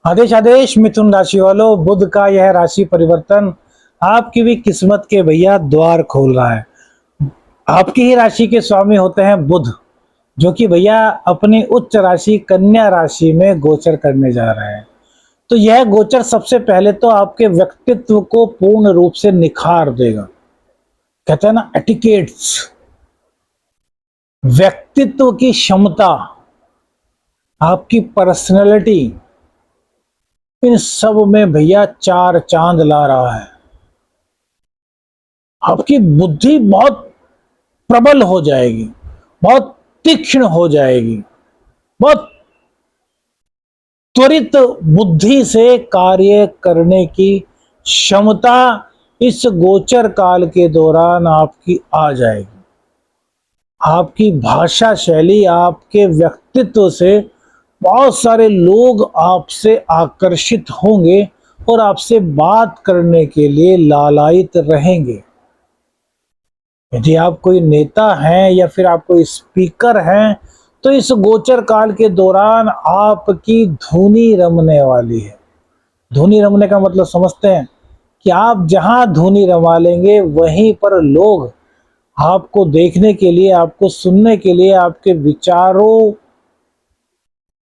आदेश आदेश मिथुन राशि वालों, बुध का यह राशि परिवर्तन आपकी भी किस्मत के भैया द्वार खोल रहा है। आपकी ही राशि के स्वामी होते हैं बुध, जो कि भैया अपनी उच्च राशि कन्या राशि में गोचर करने जा रहे हैं। तो यह गोचर सबसे पहले तो आपके व्यक्तित्व को पूर्ण रूप से निखार देगा। कहते हैं ना, एटिकेट्स, व्यक्तित्व की क्षमता, आपकी पर्सनैलिटी, इन सब में भैया चार चांद ला रहा है। आपकी बुद्धि बहुत प्रबल हो जाएगी, बहुत तीक्ष्ण हो जाएगी, बहुत त्वरित बुद्धि से कार्य करने की क्षमता इस गोचर काल के दौरान आपकी आ जाएगी। आपकी भाषा शैली, आपके व्यक्तित्व से बहुत सारे लोग आपसे आकर्षित होंगे और आपसे बात करने के लिए लालायित रहेंगे। यदि आप कोई नेता हैं या फिर आप कोई स्पीकर हैं, तो इस गोचर काल के दौरान आपकी धुनी रमने वाली है। धुनी रमने का मतलब समझते हैं कि आप जहां धुनी रमा लेंगे वहीं पर लोग आपको देखने के लिए, आपको सुनने के लिए, आपके विचारों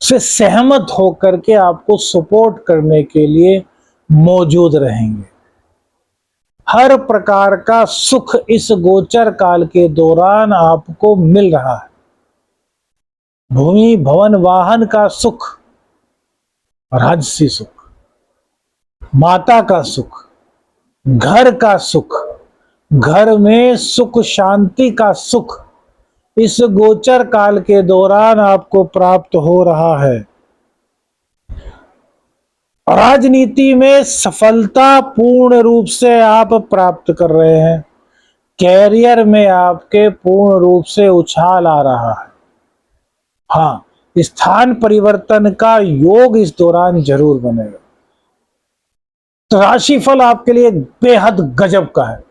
से सहमत होकर के आपको सपोर्ट करने के लिए मौजूद रहेंगे। हर प्रकार का सुख इस गोचर काल के दौरान आपको मिल रहा है। भूमि भवन वाहन का सुख, राजसी सुख, माता का सुख, घर का सुख, घर में सुख शांति का सुख इस गोचर काल के दौरान आपको प्राप्त हो रहा है। राजनीति में सफलता पूर्ण रूप से आप प्राप्त कर रहे हैं। कैरियर में आपके पूर्ण रूप से उछाल आ रहा है। हाँ, स्थान परिवर्तन का योग इस दौरान जरूर बनेगा। तो राशिफल आपके लिए बेहद गजब का है।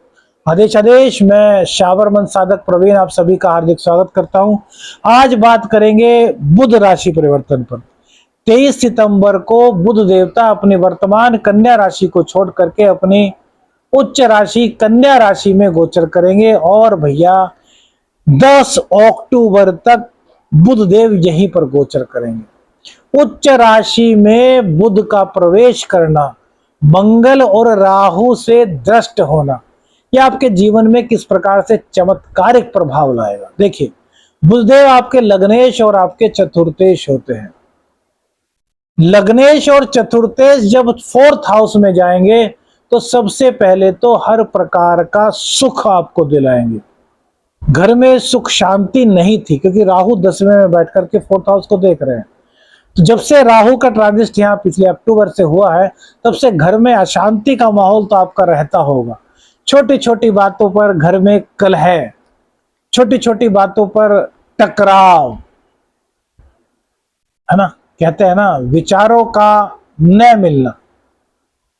आदेश आदेश, मैं शावर मन साधक प्रवीण आप सभी का हार्दिक स्वागत करता हूं। आज बात करेंगे बुध राशि परिवर्तन पर। 23 सितंबर को बुध देवता अपनी वर्तमान कन्या राशि को छोड़ करके अपनी उच्च राशि कन्या राशि में गोचर करेंगे और भैया 10 अक्टूबर तक बुध देव यहीं पर गोचर करेंगे। उच्च राशि में बुध का प्रवेश करना, मंगल और राहु से दृष्ट होना, यह आपके जीवन में किस प्रकार से चमत्कारिक प्रभाव लाएगा। देखिए, बुधदेव आपके लग्नेश और आपके चतुर्थेश होते हैं। लग्नेश और चतुर्थेश जब 4th हाउस में जाएंगे तो सबसे पहले तो हर प्रकार का सुख आपको दिलाएंगे। घर में सुख शांति नहीं थी क्योंकि राहु 10वें में बैठ करके 4th हाउस को देख रहे हैं। तो जब से राहु का ट्रांजिट यहाँ पिछले अक्टूबर से हुआ है, तब से घर में अशांति का माहौल तो आपका रहता होगा। छोटी छोटी बातों पर घर में कलह, छोटी छोटी बातों पर टकराव, है ना, कहते हैं ना, विचारों का न मिलना,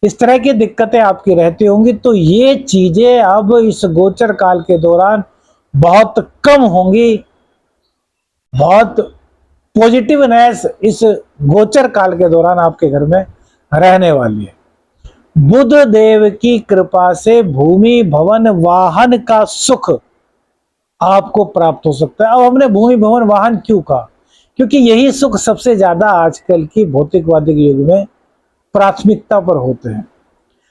इस तरह की दिक्कतें आपकी रहती होंगी। तो ये चीजें अब इस गोचर काल के दौरान बहुत कम होंगी। बहुत पॉजिटिवनेस इस गोचर काल के दौरान आपके घर में रहने वाली है। बुध देव की कृपा से भूमि भवन वाहन का सुख आपको प्राप्त हो सकता है। अब हमने भूमि भवन वाहन क्यों कहा? क्योंकि यही सुख सबसे ज्यादा आजकल की भौतिकवादी युग में प्राथमिकता पर होते हैं।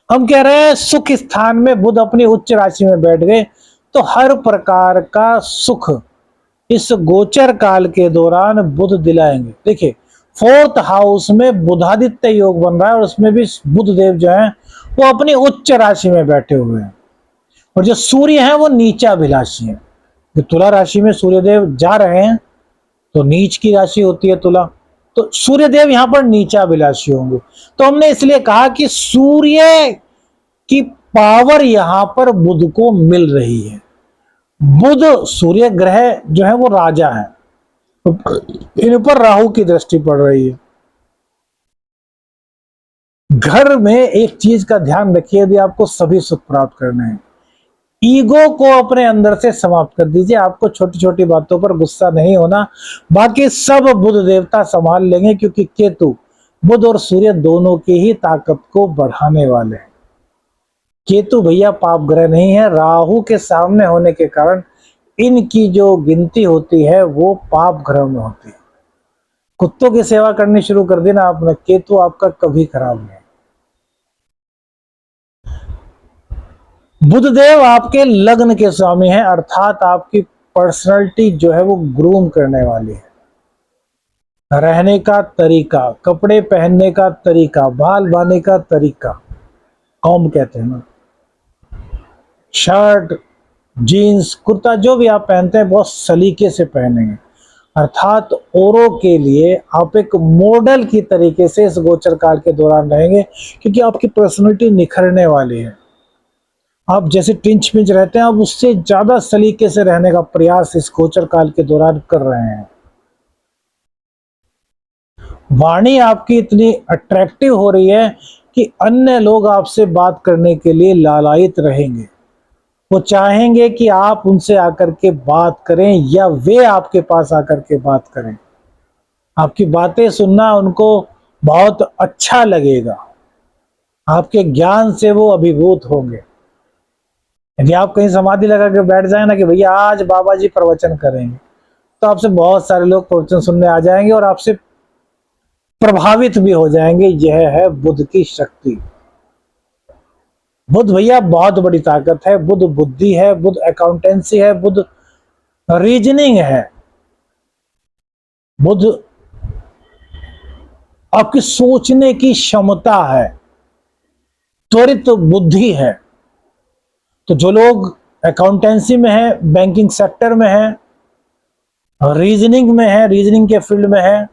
हम कह रहे हैं सुख स्थान में बुध अपनी उच्च राशि में बैठ गए तो हर प्रकार का सुख इस गोचर काल के दौरान बुध दिलाएंगे। देखिए, 4th हाउस में बुधादित्य योग बन रहा है और उसमें भी बुध देव जो है वो अपनी उच्च राशि में बैठे हुए हैं। और जो सूर्य है वो नीचाभिलाषी है। जो तुला राशि में सूर्य देव जा रहे हैं तो नीच की राशि होती है तुला, तो सूर्य देव यहाँ पर नीचाभिलाषी होंगे। तो हमने इसलिए कहा कि सूर्य की पावर यहाँ पर बुध को मिल रही है। बुध सूर्य ग्रह जो है वो राजा है, तो इन पर राहु की दृष्टि पड़ रही है। घर में एक चीज का ध्यान रखिए, यदि आपको सभी सुख प्राप्त करने हैं, ईगो को अपने अंदर से समाप्त कर दीजिए। आपको छोटी छोटी बातों पर गुस्सा नहीं होना, बाकी सब बुध देवता संभाल लेंगे। क्योंकि केतु बुध और सूर्य दोनों की ही ताकत को बढ़ाने वाले हैं। केतु भैया पाप ग्रह नहीं है, राहु के सामने होने के कारण इनकी जो गिनती होती है वो पाप ग्रह में होती है। कुत्तों की सेवा करनी शुरू कर दी ना आपने, केतु आपका कभी खराब नहीं। बुधदेव आपके लग्न के स्वामी हैं, अर्थात आपकी पर्सनालिटी जो है वो ग्रूम करने वाली है। रहने का तरीका, कपड़े पहनने का तरीका, बाल बांधने का तरीका, कॉम्ब कहते हैं ना, शर्ट, जीन्स, कुर्ता जो भी आप पहनते हैं बहुत सलीके से पहनेंगे, अर्थात औरों के लिए आप एक मॉडल की तरीके से इस गोचर काल के दौरान रहेंगे, क्योंकि आपकी पर्सनालिटी निखरने वाली है। आप जैसे टिंच पिंच रहते हैं, आप उससे ज्यादा सलीके से रहने का प्रयास इस गोचर काल के दौरान कर रहे हैं। वाणी आपकी इतनी अट्रैक्टिव हो रही है कि अन्य लोग आपसे बात करने के लिए लालायित रहेंगे। वो चाहेंगे कि आप उनसे आकर के बात करें या वे आपके पास आकर के बात करें। आपकी बातें सुनना उनको बहुत अच्छा लगेगा, आपके ज्ञान से वो अभिभूत होंगे। यदि आप कहीं समाधि लगा के बैठ जाए ना कि भैया आज बाबा जी प्रवचन करेंगे, तो आपसे बहुत सारे लोग प्रवचन सुनने आ जाएंगे और आपसे प्रभावित भी हो जाएंगे। यह है बुध की शक्ति। बुध भैया बहुत बड़ी ताकत है, बुध बुद्धि है, बुध अकाउंटेंसी है, बुध रीजनिंग है, बुध आपकी सोचने की क्षमता है, त्वरित बुद्धि है। तो जो लोग अकाउंटेंसी में है, बैंकिंग सेक्टर में है, रीजनिंग में है, रीजनिंग के फील्ड में है,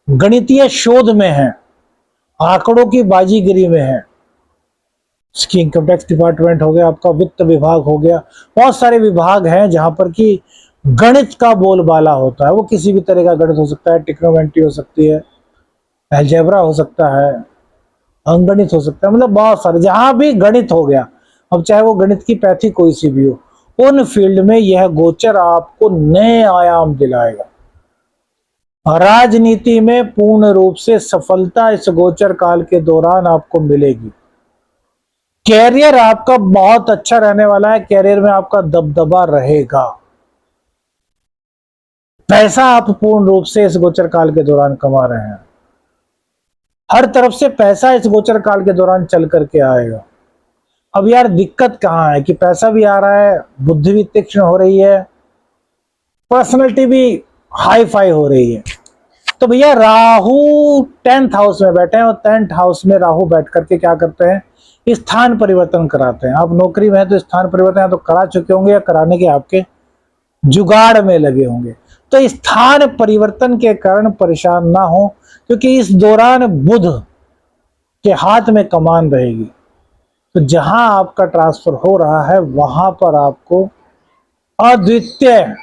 गणितीय शोध में है, आंकड़ों की बाजीगिरी में है, उसकी इनकम टैक्स डिपार्टमेंट हो गया, आपका वित्त विभाग हो गया, बहुत सारे विभाग हैं जहां पर कि गणित का बोलबाला होता है। वो किसी भी तरह का गणित हो सकता है, ट्रिग्नोमेट्री हो सकती है, अलजेब्रा हो सकता है, अंगणित हो सकता है, मतलब बहुत सारे जहां भी गणित हो गया, अब चाहे वो गणित की पैथी कोई सी भी हो, उन फील्ड में यह गोचर आपको नए आयाम दिलाएगा। राजनीति में पूर्ण रूप से सफलता इस गोचर काल के दौरान आपको मिलेगी। कैरियर आपका बहुत अच्छा रहने वाला है, कैरियर में आपका दबदबा रहेगा। पैसा आप पूर्ण रूप से इस गोचर काल के दौरान कमा रहे हैं, हर तरफ से पैसा इस गोचर काल के दौरान चल करके आएगा। अब यार दिक्कत कहां है कि पैसा भी आ रहा है, बुद्धि भी तीक्ष्ण हो रही है, पर्सनैलिटी भी हाई फाई हो रही है। तो भैया राहु 10th हाउस में बैठे हैं और 10th हाउस में राहु बैठ करके क्या करते हैं, स्थान परिवर्तन कराते हैं। आप नौकरी में है तो स्थान परिवर्तन तो करा चुके होंगे या कराने के आपके जुगाड़ में लगे होंगे। तो स्थान परिवर्तन के कारण परेशान ना हो, क्योंकि इस दौरान बुध के हाथ में कमान रहेगी। तो जहां आपका ट्रांसफर हो रहा है वहां पर आपको अद्वितीय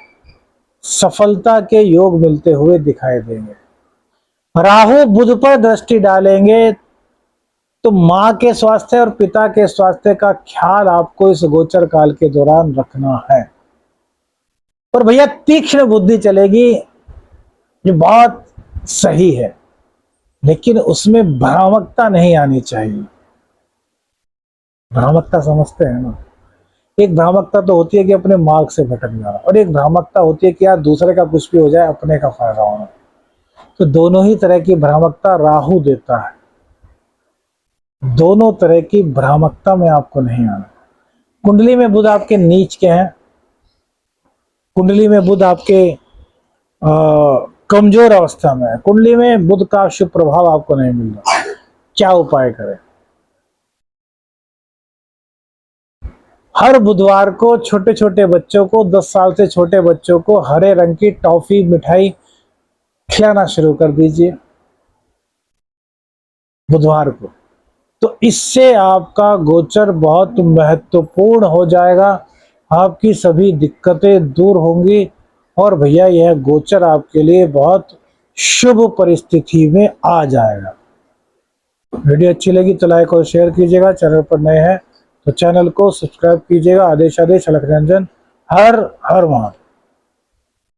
सफलता के योग मिलते हुए दिखाई देंगे। राहु बुध पर दृष्टि डालेंगे तो मां के स्वास्थ्य और पिता के स्वास्थ्य का ख्याल आपको इस गोचर काल के दौरान रखना है। और भैया तीक्ष्ण बुद्धि चलेगी, ये बहुत सही है, लेकिन उसमें भ्रामकता नहीं आनी चाहिए। भ्रामकता समझते हैं ना, एक भ्रामकता तो होती है कि अपने मार्ग से भटक जाना, और एक भ्रामकता होती है कि यार दूसरे का कुछ भी हो जाए अपने का फायदा होना। तो दोनों ही तरह की भ्रामकता राहु देता है, दोनों तरह की भ्रामकता में आपको नहीं आना। कुंडली में बुध आपके नीच के हैं, कुंडली में बुध आपके कमजोर अवस्था में है, कुंडली में बुध का शुभ प्रभाव आपको नहीं मिल रहा, क्या उपाय करें? हर बुधवार को छोटे छोटे बच्चों को, 10 साल से छोटे बच्चों को हरे रंग की टॉफी मिठाई खिलाना शुरू कर दीजिए बुधवार को। तो इससे आपका गोचर बहुत महत्वपूर्ण हो जाएगा, आपकी सभी दिक्कतें दूर होंगी और भैया यह गोचर आपके लिए बहुत शुभ परिस्थिति में आ जाएगा। वीडियो अच्छी लगी तो लाइक और शेयर कीजिएगा, चैनल पर नए हैं तो चैनल को सब्सक्राइब कीजिएगा। आदेश अलख निरंजन, हर हर महादेव।